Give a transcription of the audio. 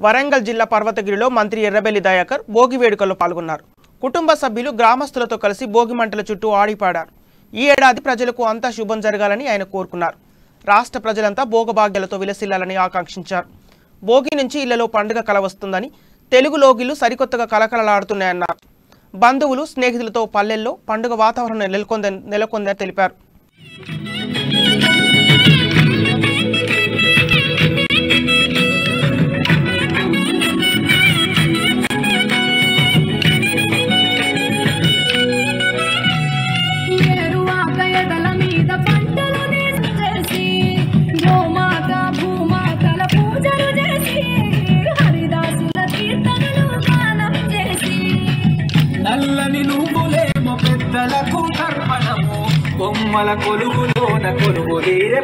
వరంగల్ జిల్లా పర్వతగిరిలో మంత్రి ఎర్రబెల్లి దయాకర్ భోగి వేడుకల్లో పాల్గొన్నారు. కుటుంబ సభ్యులు గ్రామస్తులతో కలిసి భోగి మంటల చుట్టూ ఆడిపాడారు. ఈ ఏడాది ప్రజలకు అంతా శుభం జరగాలని ఆయన కోరుకున్నారు. రాష్ట్ర ప్రజలంతా భోగభాగ్యాలతో విలసిల్లాలని ఆకాంక్షించారు. భోగి నుంచి ఇళ్లలో పండుగ కల వస్తుందని, తెలుగు లోగిళ్లు సరికొత్తగా కలకలలాడుతున్నాయన్నారు. బంధువులు స్నేహితులతో పల్లెల్లో పండుగ వాతావరణం నెలకొందని తెలిపారు. నల్లని నువ్వులేమో పెద్దలకు తర్పణము బొమ్మల కొలుగులోన కొలుగు తీరే